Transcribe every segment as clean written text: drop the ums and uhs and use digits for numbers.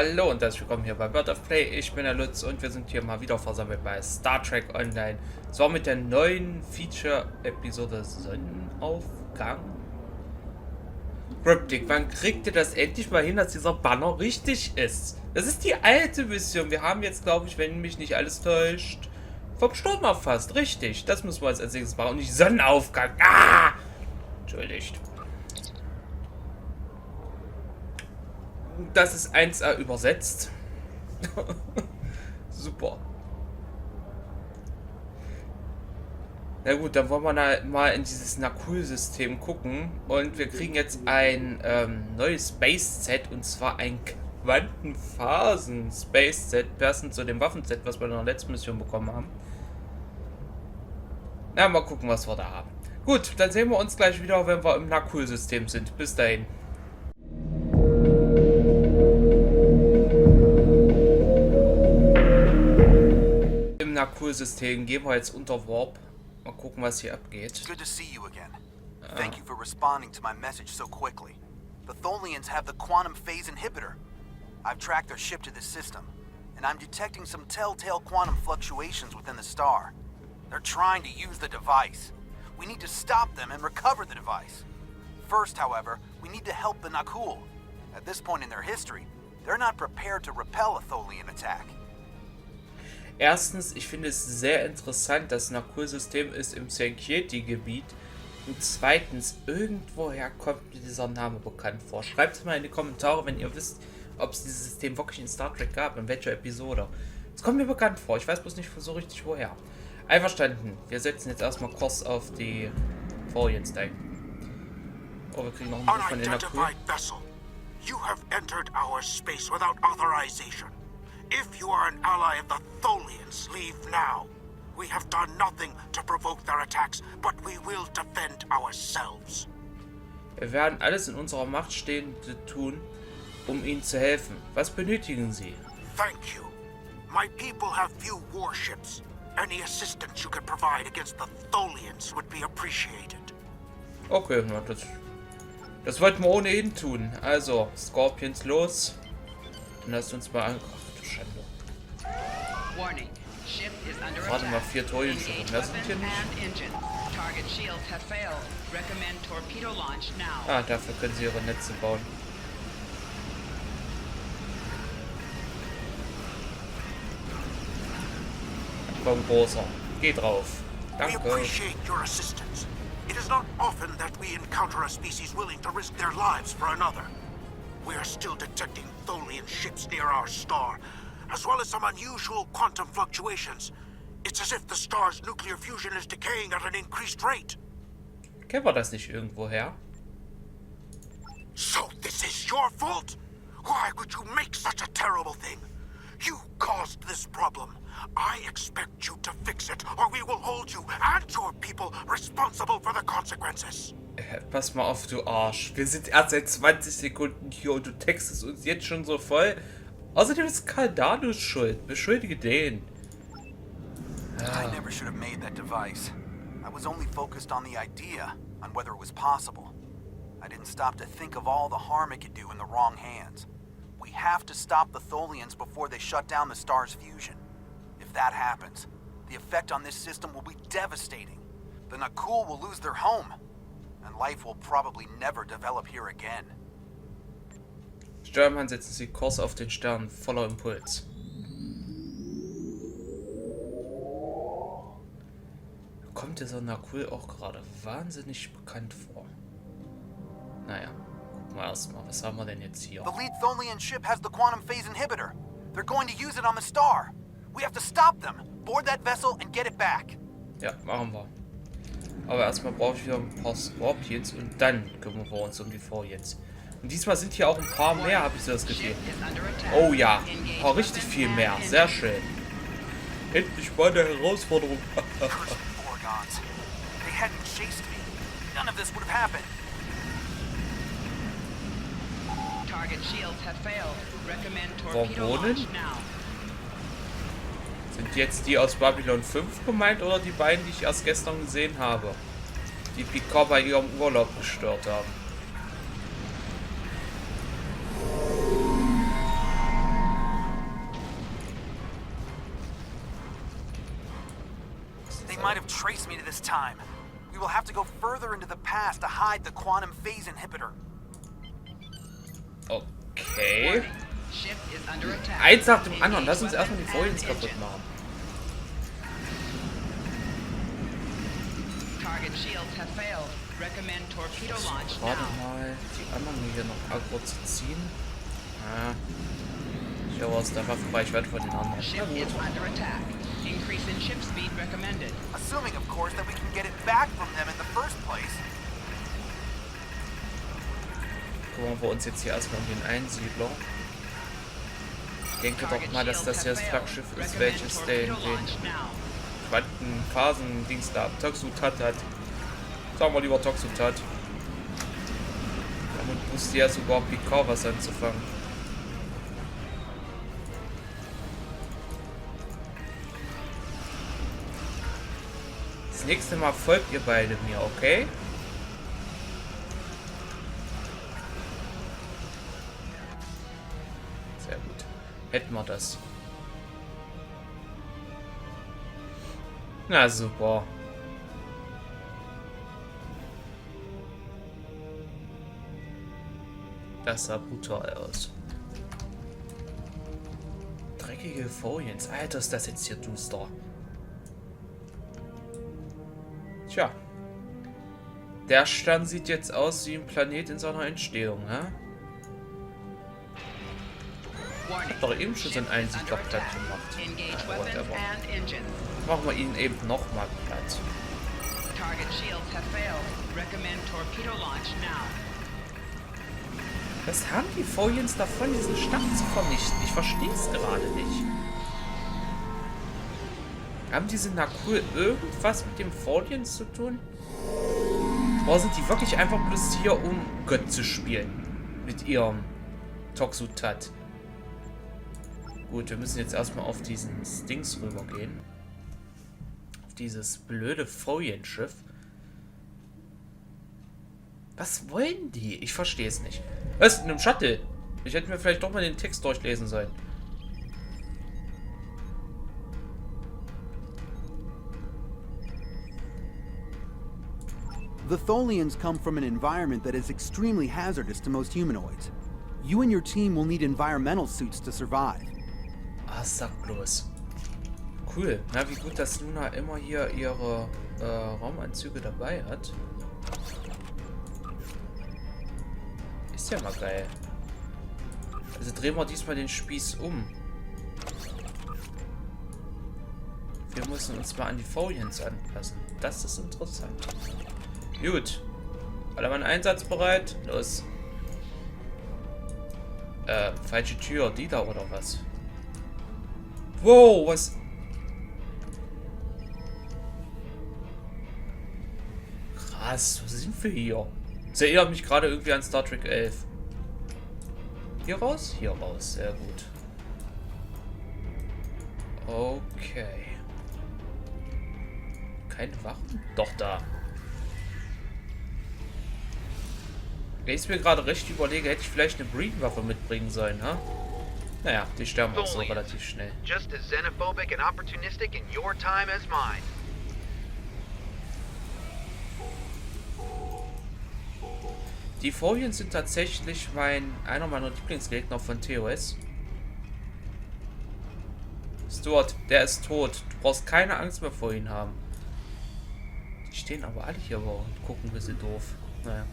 Hallo und herzlich willkommen hier bei BoP Play. Ich bin der Lutz und wir sind hier mal wieder versammelt bei Star Trek Online. Zwar mit der neuen Feature-Episode Sonnenaufgang. Cryptic, wann kriegt ihr das endlich mal hin, dass dieser Banner richtig ist? Das ist die alte Mission. Wir haben jetzt, glaube ich, wenn mich nicht alles täuscht, vom Sturm erfasst. Richtig, das müssen wir jetzt als nächstes machen und nicht Sonnenaufgang. Ah! Entschuldigt. Das ist 1A übersetzt. Super. Na gut, dann wollen wir mal in dieses Na-Kuhl-System gucken. Und wir kriegen jetzt ein neues Space-Set. Und zwar ein Quantenphasen-Space-Set. Passend zu dem Waffenset, was wir in der letzten Mission bekommen haben. Na, mal gucken, was wir da haben. Gut, dann sehen wir uns gleich wieder, wenn wir im Na-Kuhl-System sind. Bis dahin. Na-Kuhl-System gehen wir jetzt unter Warp. Mal gucken, was hier abgeht. Good to see you again. Thank you for responding to my message so quickly. The Tholians have the quantum phase inhibitor. I've tracked their ship to this system, and I'm detecting some telltale quantum fluctuations within the star. They're trying to use the device. We need to stop them and recover the device. First, however, we need to help the Na-Kuhl. At this point in their history, they're not prepared to repel a Tholian attack. Erstens, ich finde es sehr interessant, das Na-Kuhl-System ist im Tsenkieti-Gebiet. Und zweitens, irgendwoher kommt mir dieser Name bekannt vor. Schreibt es mal in die Kommentare, wenn ihr wisst, ob es dieses System wirklich in Star Trek gab, in welcher Episode. Es kommt mir bekannt vor, ich weiß bloß nicht so richtig woher. Einverstanden, wir setzen jetzt erstmal Kurs auf die Tholians ein. Oh, wir kriegen noch einen Brief von den Na-Kuhl. You have entered our space without authorization. If you are an ally of the Tholians, leave now. We have done nothing to provoke their attacks, but we will defend ourselves. Wir werden alles in unserer Macht Stehende tun, um ihnen zu helfen. Was benötigen Sie? Thank you. My people have few warships. Any assistance you could provide against the Tholians would be appreciated. Okay, na, das wollten wir ohnehin tun. Also, Scorpions los. Und lasst uns mal an. Schande. Warte mal, 4 Tholian-Schiffe. Mehr sind hier nicht. Ah, dafür können sie ihre Netze bauen. Komm, großer. Geh drauf. Danke. We appreciate your assistance. It is not often that we encounter a species willing to risk their lives for another. We are still detecting Tholian ships near our star, as well as some unusual quantum fluctuations. It's as if the star's nuclear fusion is decaying at an increased rate. Kennen wir das nicht irgendwo her? So this is your fault? Why would you make such a terrible thing? You caused this problem. I expect you to fix it, or we will hold you and your people responsible for the consequences. Pass mal auf, du Arsch. Wir sind erst seit 20 Sekunden hier und du textest uns jetzt schon so voll. Außerdem ist Kanal schuld. Beschuldige den. I never should have made that device. I was only focused on the idea, on whether it was possible. I didn't stop to think of all the harm it could do in the wrong hands. We have to stop the Tholians before they shut down the star's fusion. If that happens, the effect on this system will be devastating. The Na-Kuhl will lose their home, and life will probably never develop here again. Stürmann setzen Sie Kurs auf den Stern, voller Impuls. Kommt dieser Na-Kuhl auch gerade wahnsinnig bekannt vor. Naja, gucken wir erstmal, was haben wir denn jetzt hier? The lead Tholian ship has the quantum phase inhibitor. They're going to use it on the star. We have to stop them, board that vessel and get it back. Ja, machen wir. Aber erstmal brauche ich wieder ein paar Scorpions und dann kümmern wir uns um die Tholians. Und diesmal sind hier auch ein paar mehr, habe ich so das Gefühl. Oh ja, ein paar richtig viel mehr. Sehr schön. Endlich mal eine Herausforderung. Vorbohnen? Sind jetzt die aus Babylon 5 gemeint oder die beiden, die ich erst gestern gesehen habe? Die Picard bei ihrem Urlaub gestört haben. might have traced me to this time. We will have to go further into the past to hide the quantum phase inhibitor. Okay. Eins nach dem anderen. Lass uns erstmal die Tholians kaputt machen. Warte mal, die anderen hier noch aggro zu ziehen. Ah. Ich höre aus der Waffenreichweite von den anderen. Na gut. Assuming, of course, that we can get it back from them in the first place. Gucken wir uns jetzt hier erstmal um den Einsiedler. Ich denke doch mal, dass das hier das Flaggschiff ist, welches den Quantenphasen-Dings da Tox Uthat hat. Sagen wir lieber Tox Uthat. Damit wusste ja sogar PK was anzufangen. Das nächste Mal folgt ihr beide mir, okay? Sehr gut. Hätten wir das. Na super. Das sah brutal aus. Dreckige Tholians. Alter, ist das jetzt hier duster. Tja. Der Stern sieht jetzt aus wie ein Planet in seiner Entstehung, hä? Ich hab doch eben schon so einen Einsiedler platt gemacht. Whatever. Machen wir ihn eben nochmal platt. Was haben die Tholians davon, diesen Stern zu vernichten? Ich verstehe es gerade nicht. Haben diese Na-Kuhl irgendwas mit dem Tholians zu tun? Oder sind die wirklich einfach bloß hier, um Gott zu spielen? Mit ihrem Tox Uthat. Gut, wir müssen jetzt erstmal auf diesen Dings rübergehen. Auf dieses blöde Tholian-Schiff. Was wollen die? Ich verstehe es nicht. Was? In einem Shuttle? Ich hätte mir vielleicht doch mal den Text durchlesen sollen. The Tholians come from an environment that is extremely hazardous to most humanoids. You and your team will need environmental suits to survive. Ah, sag bloß. Cool. Na, wie gut, dass Luna immer hier ihre Raumanzüge dabei hat. Ist ja mal geil. Also drehen wir diesmal den Spieß um. Wir müssen uns mal an die Tholians anpassen. Das ist interessant. Gut. Alle Mann einsatzbereit? Los. Falsche Tür. Die da oder was? Wow, was? Krass, was sind wir hier? Das erinnert mich gerade irgendwie an Star Trek 11. Hier raus? Hier raus, sehr gut. Okay. Keine Wachen? Doch, da. Wenn ich es mir gerade recht überlege, hätte ich vielleicht eine Breed-Waffe mitbringen sollen, ha? Naja, die sterben auch so relativ schnell. Just as xenophobic and opportunistic in your time as mine. Die Tholians sind tatsächlich einer meiner Lieblingsgegner von TOS. Stuart, der ist tot. Du brauchst keine Angst mehr vor ihnen haben. Die stehen aber alle hier und gucken ein bisschen doof. Naja.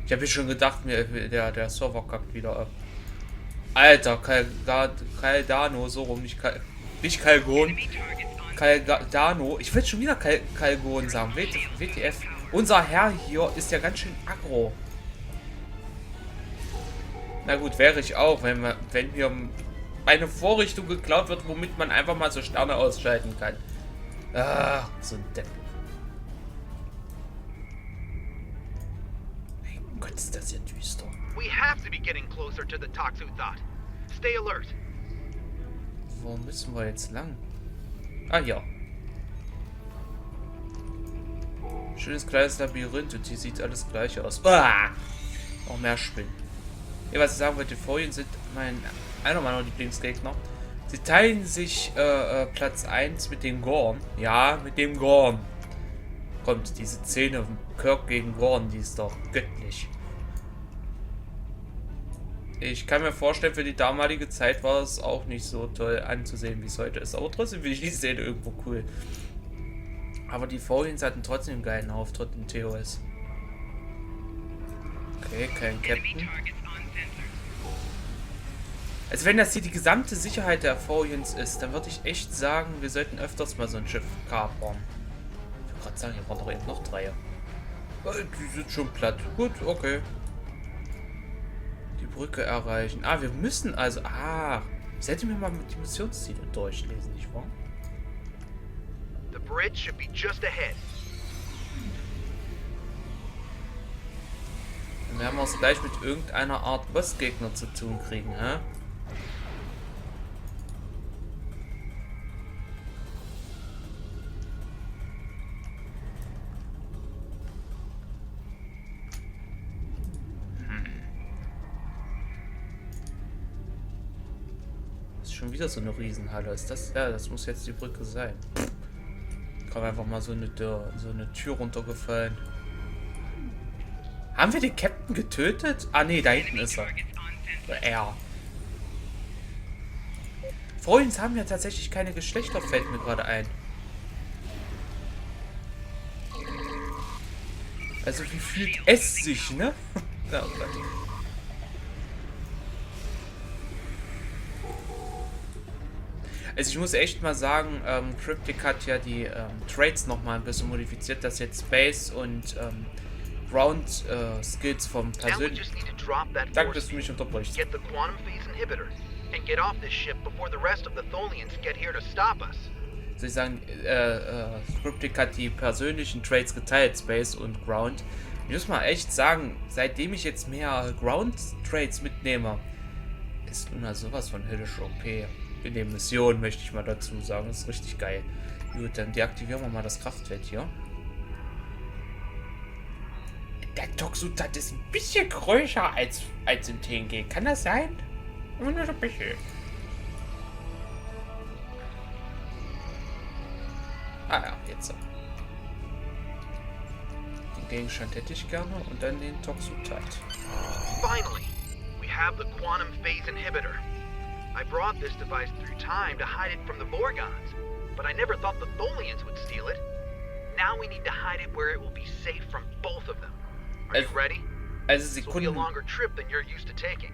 Ich habe mir schon gedacht, der Server kackt wieder ab. Alter, Caldano, so rum, nicht Calgon. Caldano. Ich will schon wieder Calgon sagen. WTF. Unser Herr hier ist ja ganz schön aggro. Na gut, wäre ich auch, wenn mir eine Vorrichtung geklaut wird, womit man einfach mal so Sterne ausschalten kann. Ah, so ein Depp. Mein Gott, ist das hier düster. We have to be getting closer to the Tox Uthat. Stay alert. Wo müssen wir jetzt lang? Ah, ja. Schönes kleines Labyrinth und hier sieht alles gleich aus. Ah! Noch mehr Spinnen. Ja, was ich sagen wollte, die Tholians sind einer meiner Lieblingsgegner. Sie teilen sich Platz 1 mit dem Gorn. Ja, mit dem Gorn. Kommt diese Szene Kirk gegen Gorn, die ist doch göttlich. Ich kann mir vorstellen, für die damalige Zeit war es auch nicht so toll anzusehen, wie es heute ist. Aber trotzdem finde ich die Szene irgendwo cool. Aber die Tholians hatten trotzdem einen geilen Auftritt in TOS. Okay, kein Captain. Also wenn das hier die gesamte Sicherheit der Tholians ist, dann würde ich echt sagen, wir sollten öfters mal so ein Schiff kapern. Ich wollte gerade sagen, hier waren doch eben noch 3. Die sind schon platt. Gut, okay. Die Brücke erreichen. Ah, wir müssen also... Ah, ich sollte mir mal die Missionsziele durchlesen, nicht wahr? The bridge should be just ahead. Dann werden wir es gleich mit irgendeiner Art Bossgegner zu tun kriegen, hä? Schon wieder so eine Riesenhalle. Ist das? Ja, das muss jetzt die Brücke sein. Kann einfach mal so eine Tür runtergefallen. Haben wir den Captain getötet? Ah ne, da hinten ist er. Er. Tholians haben ja tatsächlich keine Geschlechter, fällt mir gerade ein. Also wie fühlt es sich, ne? Ja, oh Gott. Also ich muss echt mal sagen, Cryptic hat ja die Traits nochmal ein bisschen modifiziert, dass jetzt Space und Ground Skills vom persönlichen... Danke, dass du mich unterbrichst. Soll ich sagen, Cryptic hat die persönlichen Traits geteilt, Space und Ground. Ich muss mal echt sagen, seitdem ich jetzt mehr Ground Traits mitnehme, ist Luna sowas von höllisch OP. In der Mission möchte ich mal dazu sagen. Das ist richtig geil. Gut, dann deaktivieren wir mal das Kraftfeld hier. Der Tox Uthat ist ein bisschen größer als im TNG. Kann das sein? Nur so ein bisschen. Ah ja, jetzt so. Den Gegenstand hätte ich gerne und dann den Tox Uthat. Finally, we have the quantum phase inhibitor. I brought this device through time to hide it from the Vorgons, but I never thought the Tholians would steal it. Now we need to hide it where it will be safe from both of them. Are you ready? Also This will be a longer trip than you're used to taking.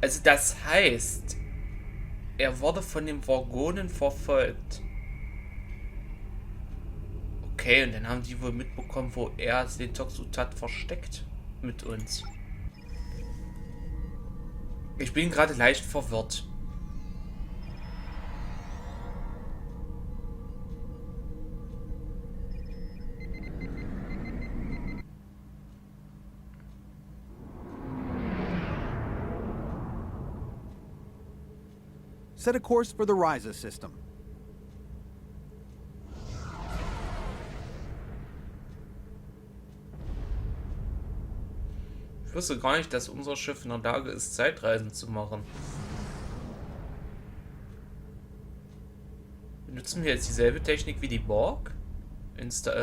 Also das heißt, er wurde von den Vorgonen verfolgt. Okay, und dann haben die wohl mitbekommen, wo er den Tox Uthat versteckt mit uns. Ich bin gerade leicht verwirrt. Set a course for the Ryza system. Ich wusste gar nicht, dass unser Schiff in der Lage ist, Zeitreisen zu machen. Benutzen wir jetzt dieselbe Technik wie die Borg?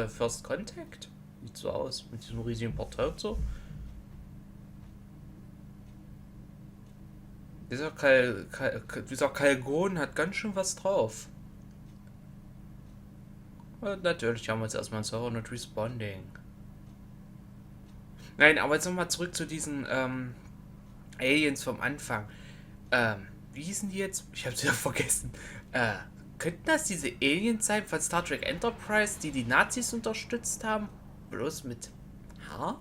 First Contact? Sieht so aus, mit diesem riesigen Portal und so. Dieser Kalgon hat ganz schön was drauf. Und natürlich haben wir jetzt erstmal ein Server Not Responding. Nein, aber jetzt nochmal zurück zu diesen Aliens vom Anfang. Wie hießen die jetzt? Ich hab's wieder vergessen. Könnten das diese Aliens sein von Star Trek Enterprise, die die Nazis unterstützt haben? Bloß mit Haar?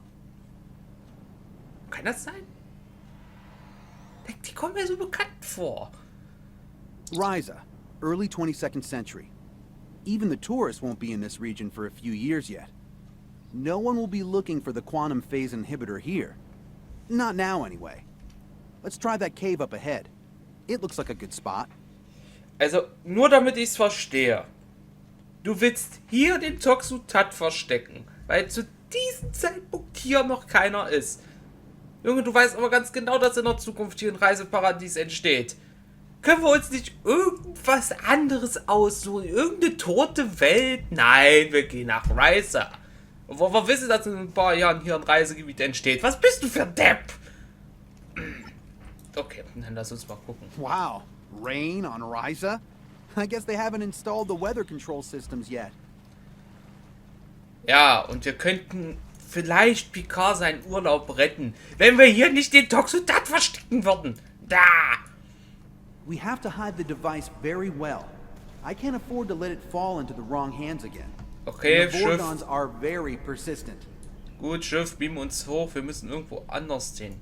Kann das sein? Die kommen mir so bekannt vor. Ryza, early 22nd century. Even the tourists won't be in this region for a few years yet. No one will be looking for the quantum phase inhibitor here. Not now, anyway. Let's try that cave up ahead. It looks like a good spot. Also, nur damit ich es verstehe. Du willst hier den Tox Uthat verstecken, weil zu diesem Zeitpunkt hier noch keiner ist. Junge, du weißt aber ganz genau, dass in der Zukunft hier ein Reiseparadies entsteht. Können wir uns nicht irgendwas anderes aussuchen? Irgendeine tote Welt? Nein, wir gehen nach Riser. Wo wir wissen, dass in ein paar Jahren hier ein Reisegebiet entsteht. Was bist du für ein Depp? Okay, dann lass uns mal gucken. Wow, rain on Riza? I guess they haven't installed the weather control systems yet. Ja, und wir könnten vielleicht Picard seinen Urlaub retten, wenn wir hier nicht den Tox Uthat verstecken würden. Da! We have to hide the device very well. I can't afford to let it fall into the wrong hands again. Okay, the Schiff. Vorgons are very persistent. Gut, Schiff, beamen uns hoch. Wir müssen irgendwo anders hin.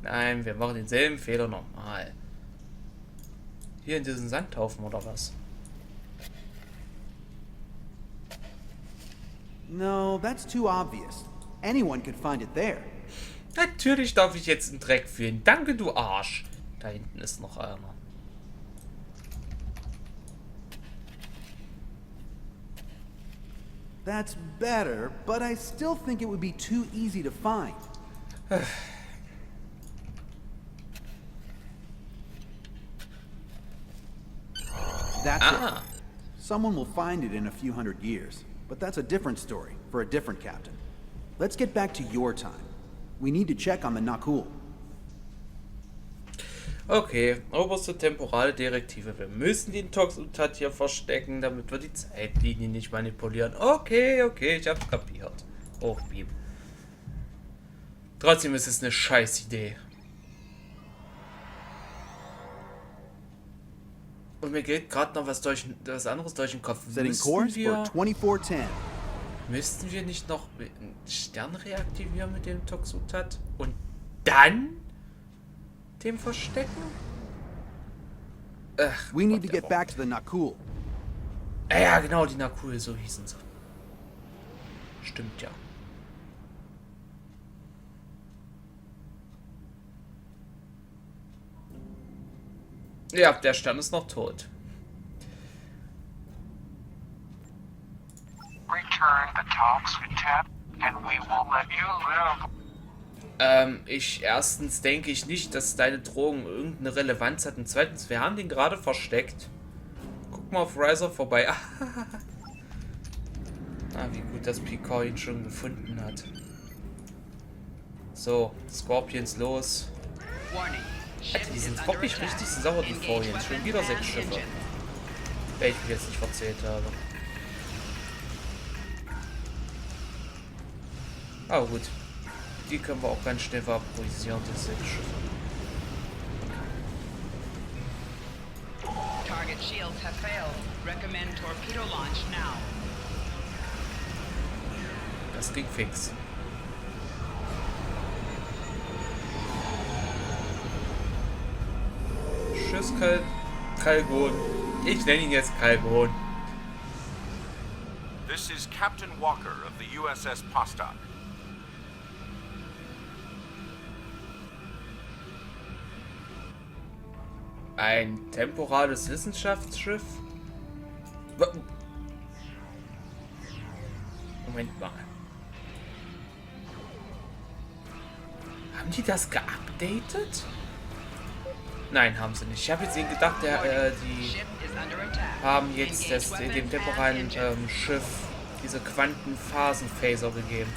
Nein, wir machen denselben Fehler nochmal. Hier in diesen Sandhaufen oder was? No, that's too obvious. Anyone could find it there. Natürlich darf ich jetzt einen Dreck fühlen. Danke, du Arsch. Da hinten ist noch einer. That's better, but I still think it would be too easy to find. That's it. Someone will find it in a few hundred years, but that's a different story for a different captain. Let's get back to your time. We need to check on the Na-Kuhl. Okay, oberste temporale Direktive. Wir müssen den Tox Uthat hier verstecken, damit wir die Zeitlinie nicht manipulieren. Okay, ich hab's kapiert. Hochbeam. Trotzdem ist es eine scheiß Idee. Und mir geht gerade noch was anderes durch den Kopf. Setting course for 2410. Müssten wir nicht noch einen Stern reaktivieren mit dem Tox Uthat und dann dem verstecken? Ach, We need to get back to the Na-Kuhl. Ja, genau, die Na-Kuhl, so hießen sie. Stimmt ja. Ja, der Stern ist noch tot. Return the Tox Uthat, and we will let you live. Erstens denke ich nicht, dass deine Drohung irgendeine Relevanz hat. Und zweitens, wir haben den gerade versteckt. Guck mal auf Riser vorbei. Wie gut, dass Picard ihn schon gefunden hat. So, Scorpions los. Alter, die sind wirklich richtig sauer, die Tholians. Schon wieder 6 Schiffe. Wenn ich mich jetzt nicht verzählt habe. Aber gut. Die können wir auch ganz schnell vaporisieren, das 6 Schiffe. Target shields have failed. Recommend torpedo launch now. Das ging fix. Tschüss, Kalgon. Ich nenne ihn jetzt Kalgon. This is Captain Walker of the USS Postok. Ein temporales Wissenschaftsschiff? Moment mal. Haben die das geupdatet? Nein, haben sie nicht. Ich habe jetzt ihnen gedacht, die haben jetzt dem temporalen Schiff diese Quantenphasen-Phaser gegeben.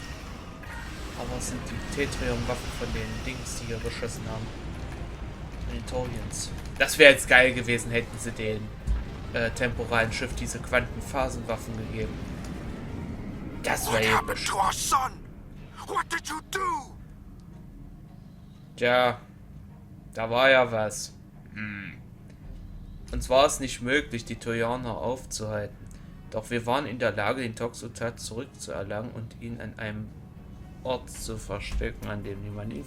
Aber es sind die Tetrium-Waffen von den Dings, die hier geschossen haben. Von den Tholians. Das wäre jetzt geil gewesen, hätten sie den temporalen Schiff diese Quantenphasenwaffen gegeben. Das wäre episch. Tja, da war ja was. Uns war es nicht möglich, die Tholianer aufzuhalten. Doch wir waren in der Lage, den Tox Uthat zurückzuerlangen und ihn an einem Ort zu verstecken, an dem niemand ihn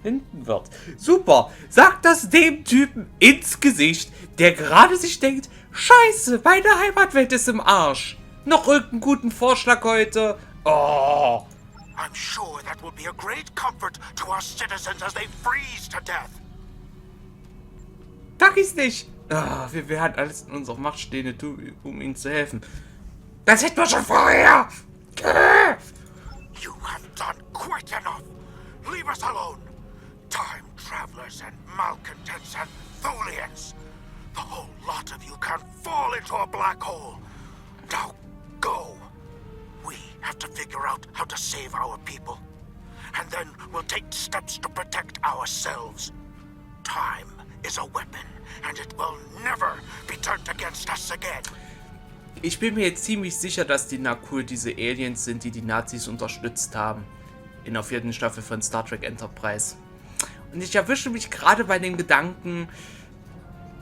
finden wird. Super! Sag das dem Typen ins Gesicht, der gerade sich denkt, Scheiße, meine Heimatwelt ist im Arsch. Noch irgendeinen guten Vorschlag heute? Oh! I'm sure that will be a great comfort to our citizens as they freeze to death. Sag ich's nicht! Wir werden alles in unserer Macht Stehende tun, um ihnen zu helfen. Das hätten wir schon vorher! You have done quite enough. Leave us alone. Time travelers and malcontents and Tholians. The whole lot of you can fall into a black hole. Now go. We have to figure out how to save our people. And then we'll take steps to protect ourselves. Time is a weapon, and it will never be turned against us again. Ich bin mir jetzt ziemlich sicher, dass die Na-Kuhl diese Aliens sind, die die Nazis unterstützt haben. In der 4. Staffel von Star Trek Enterprise. Und ich erwische mich gerade bei dem Gedanken,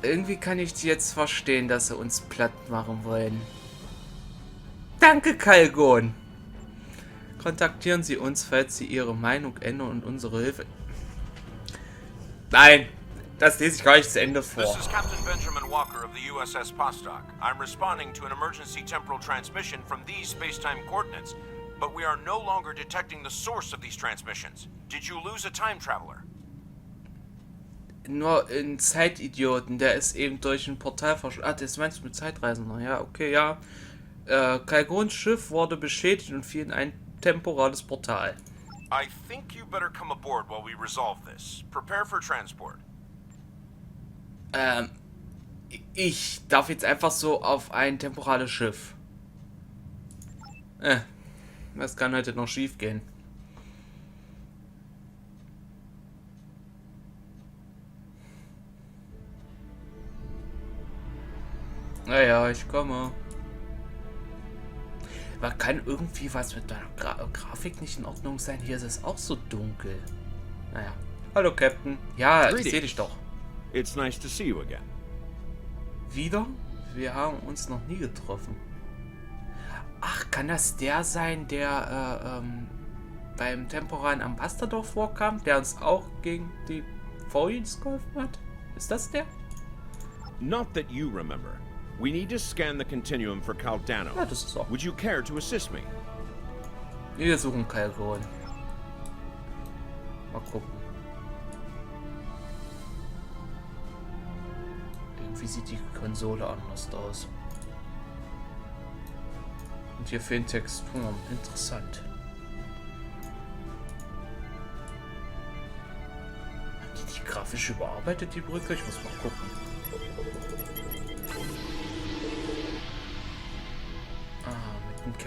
irgendwie kann ich die jetzt verstehen, dass sie uns platt machen wollen. Danke, Kalgon! Kontaktieren Sie uns, falls Sie Ihre Meinung ändern und unsere Hilfe... Nein! Das lese ich gar nicht zu Ende vor. This is Captain Benjamin Walker of the USS Vostok. I'm responding to an emergency temporal transmission from these space-time coordinates, but we are no longer detecting the source of these transmissions. Did you lose a time traveler? Nur ein Zeitidioten, der ist eben durch ein Portal verschwunden. Ah, das meinst du mit Zeitreisender? Ja, okay, ja. Kalgons Schiff wurde beschädigt und fiel in ein temporales Portal. I think you better come aboard while we resolve this. Prepare for transport. Ich darf jetzt einfach so auf ein temporales Schiff. Was kann heute noch schief gehen? Naja, ich komme. Aber kann irgendwie was mit meiner Grafik nicht in Ordnung sein? Hier ist es auch so dunkel. Naja. Hallo, Captain. Ja, ich sehe dich doch. It's nice to see you again. Wieder? Wir haben uns noch nie getroffen. Ach, kann das der sein, der beim temporalen Ambassador vorkam, der uns auch gegen die Tholians geholfen hat? Ist das der? Not that you remember. We need to scan the continuum for Caldano. Ja, das ist so. Would you care to assist me? Wir suchen Kalgon. Mal gucken. Irgendwie sieht die Konsole anders aus. Und hier fehlen Texturen. Interessant. Haben die grafisch überarbeitet, die Brücke? Ich muss mal gucken.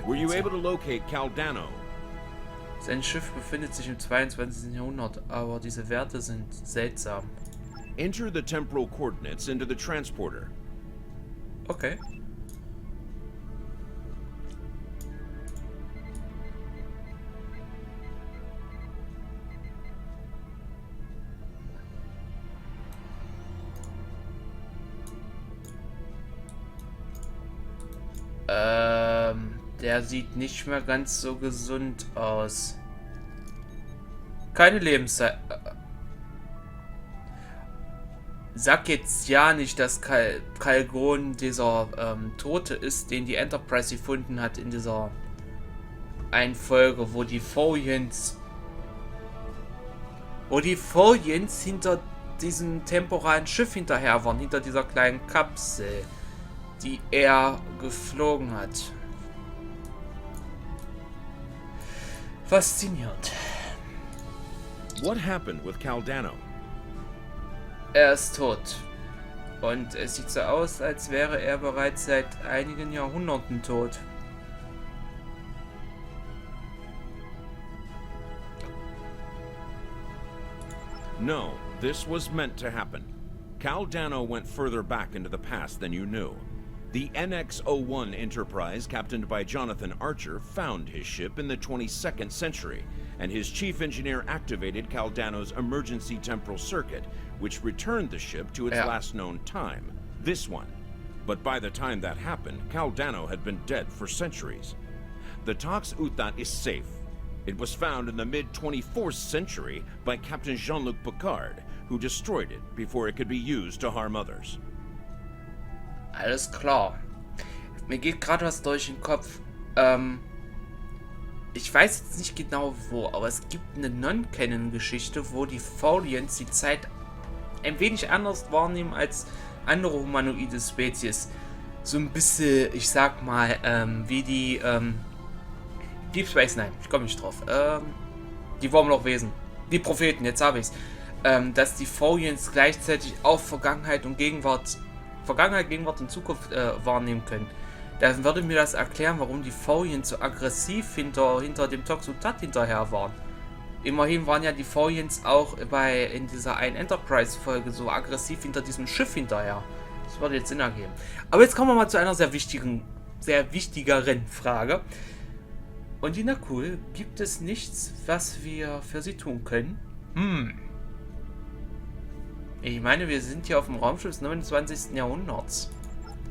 Were you able to locate Caldano? Sein Schiff befindet sich im 22. Jahrhundert, aber diese Werte sind seltsam. Enter the temporal coordinates into the transporter. Okay. Der sieht nicht mehr ganz so gesund aus. Keine Lebenszeit. Sag jetzt ja nicht, dass Kalgon dieser Tote ist, den die Enterprise gefunden hat in dieser einen Folge, wo die Tholians hinter diesem temporalen Schiff hinterher waren, hinter dieser kleinen Kapsel, die er geflogen hat. Faszinierend. What happened with Caldano? Er ist tot. Und es sieht so aus, als wäre er bereits seit einigen Jahrhunderten tot. No, this was meant to happen. Caldano went further back into the past than you knew. The NX-01 Enterprise, captained by Jonathan Archer, found his ship in the 22nd century, and his chief engineer activated Caldano's emergency temporal circuit, which returned the ship to its last known time, this one. But by the time that happened, Caldano had been dead for centuries. The Tox Uthat is safe. It was found in the mid-24th century by Captain Jean-Luc Picard, who destroyed it before it could be used to harm others. Alles klar. Mir geht gerade was durch den Kopf. Ich weiß jetzt nicht genau wo, aber es gibt eine Non-Canon-Geschichte, wo die Tholians die Zeit ein wenig anders wahrnehmen als andere humanoide Spezies. So ein bisschen, ich sag mal, wie die Deep Space Nine. Ich komme nicht drauf. Die Wurmlochwesen. Die Propheten, jetzt habe ich's. Dass die Tholians gleichzeitig auch Vergangenheit und Gegenwart Vergangenheit, Gegenwart und Zukunft wahrnehmen können, dann würde mir das erklären, warum die Tholians so aggressiv hinter dem Tox Uthat hinterher waren. Immerhin waren ja die Tholians auch in dieser einen Enterprise-Folge so aggressiv hinter diesem Schiff hinterher. Das würde jetzt Sinn ergeben. Aber jetzt kommen wir mal zu einer sehr wichtigeren Frage. Und die Na-Kuhl, gibt es nichts, was wir für sie tun können? Ich meine, wir sind hier auf dem Raumschiff des 29. Jahrhunderts.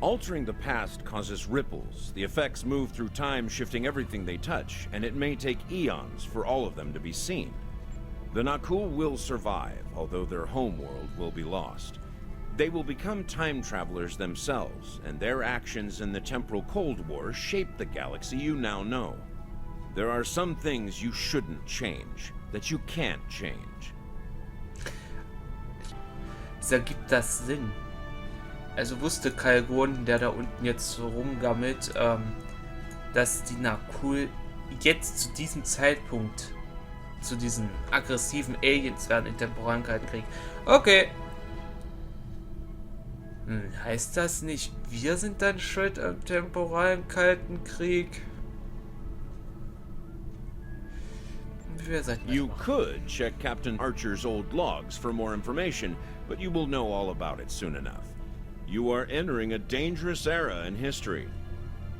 Altering the past causes ripples. The effects move through time, shifting everything they touch, and it may take eons for all of them to be seen. The Na-Kuhl will survive, although their homeworld will be lost. They will become time travelers themselves, and their actions in the temporal Cold War shaped the galaxy you now know. There are some things you shouldn't change, that you can't change. So ergibt das Sinn. Also wusste Kalgon, der da unten jetzt so rumgammelt, dass die Na-Kuhl jetzt zu diesem Zeitpunkt zu diesen aggressiven Aliens werden in temporalen Kalten Krieg. Okay. Heißt das nicht, wir sind dann schuld am temporalen Kalten Krieg? You could check Captain Archer's old logs for more information, but you will know all about it soon enough. You are entering a dangerous era in history.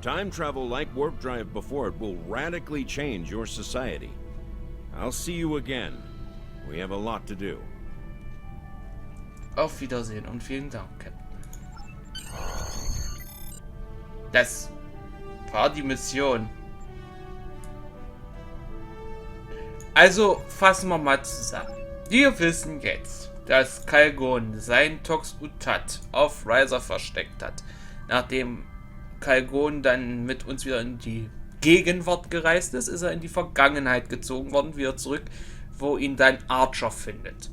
Time travel like warp drive before it will radically change your society. I'll see you again. We have a lot to do. Auf Wiedersehen und vielen Dank, Captain. Das war die Mission. Also fassen wir mal zusammen. Wir wissen jetzt, dass Kalgon sein Tox Uthat auf Riser versteckt hat. Nachdem Kalgon dann mit uns wieder in die Gegenwart gereist ist, ist er in die Vergangenheit gezogen worden, wieder zurück, wo ihn dann Archer findet.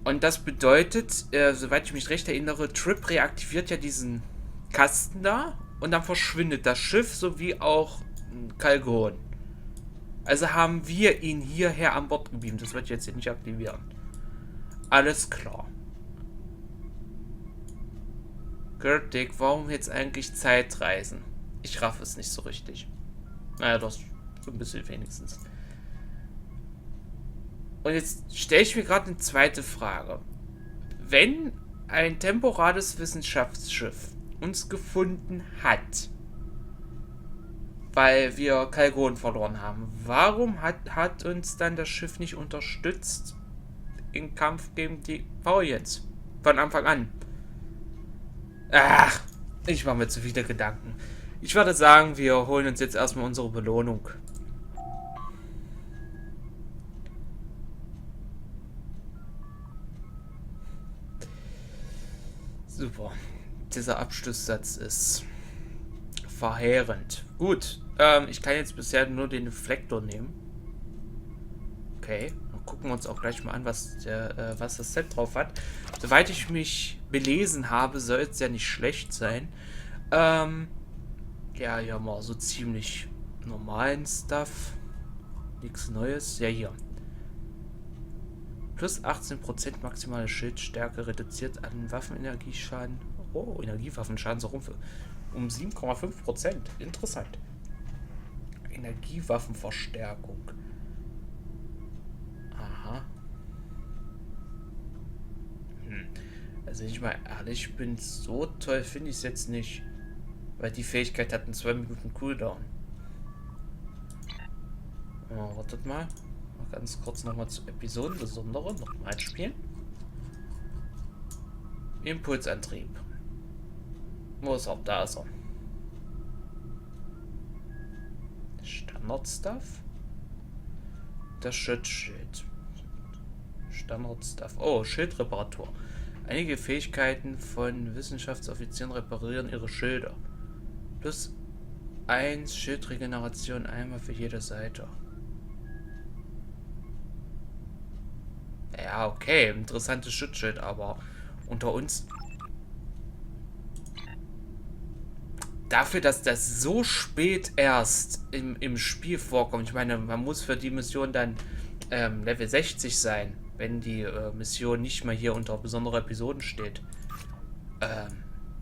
Und das bedeutet, soweit ich mich recht erinnere, Trip reaktiviert ja diesen Kasten da und dann verschwindet das Schiff sowie auch Kalgon. Also haben wir ihn hierher an Bord gebeamt. Das wird jetzt hier nicht aktivieren. Alles klar. Gertig, warum jetzt eigentlich Zeitreisen? Ich raff es nicht so richtig. Naja, das so ein bisschen wenigstens. Und jetzt stelle ich mir gerade eine zweite Frage. Wenn ein temporales Wissenschaftsschiff uns gefunden hat, weil wir Kalgon verloren haben, warum hat uns dann das Schiff nicht unterstützt im Kampf gegen die Tholians? Von Anfang an. Ach, ich mache mir zu viele Gedanken. Ich würde sagen, wir holen uns jetzt erstmal unsere Belohnung. Super. Dieser Abschlusssatz ist verheerend. Gut, ich kann jetzt bisher nur den Deflektor nehmen. Okay, dann gucken wir uns auch gleich mal an, was das Set drauf hat. Soweit ich mich belesen habe, soll es ja nicht schlecht sein. Ja, hier haben wir so ziemlich normalen Stuff. Nichts Neues. Ja, hier. Plus 18% maximale Schildstärke reduziert an Waffenenergieschaden. Oh, Energiewaffenschaden so um 7,5%. Interessant. Energiewaffenverstärkung. Aha. Also wenn ich mal ehrlich bin, so toll finde ich es jetzt nicht. Weil die Fähigkeit hat einen 2 Minuten Cooldown. Oh, wartet mal. Ganz kurz nochmal zu Episoden Besondere. Nochmal spielen. Impulsantrieb. Wo ist er? Da ist er. Standard-Stuff. Das Schutzschild. Standard-Stuff. Oh, Schildreparatur. Einige Fähigkeiten von Wissenschaftsoffizieren reparieren ihre Schilder. Plus 1 Schildregeneration einmal für jede Seite. Ja, okay. Interessantes Schutzschild, aber unter uns... Dafür, dass das so spät erst im Spiel vorkommt. Ich meine, man muss für die Mission dann Level 60 sein. wenn die Mission nicht mal hier unter besondere Episoden steht.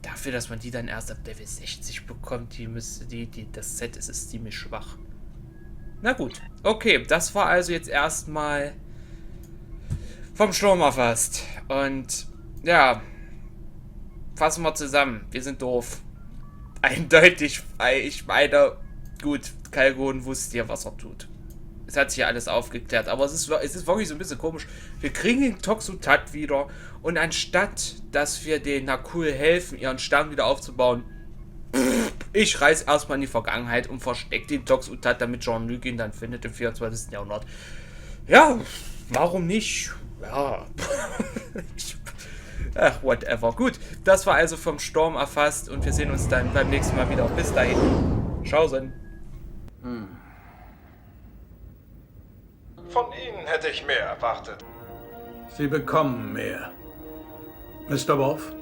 Dafür, dass man die dann erst ab Level 60 bekommt, das Set ist ziemlich schwach. Na gut, okay, das war also jetzt erstmal vom Sturm erfasst. Und ja, fassen wir zusammen, wir sind doof. Eindeutig, ich meine, gut, Kalgon wusste ja, was er tut. Es hat sich ja alles aufgeklärt, aber es ist wirklich so ein bisschen komisch. Wir kriegen den Tox Uthat wieder und anstatt, dass wir den Na-Kuhl helfen, ihren Stern wieder aufzubauen, ich reise erstmal in die Vergangenheit und verstecke den Tox Uthat, damit Jean-Luc ihn dann findet im 24. Jahrhundert. Ja, warum nicht? Ja. Ach, whatever. Gut, das war also vom Sturm erfasst und wir sehen uns dann beim nächsten Mal wieder. Bis dahin. Tschaußen. Von Ihnen hätte ich mehr erwartet. Sie bekommen mehr. Mr. Wolf?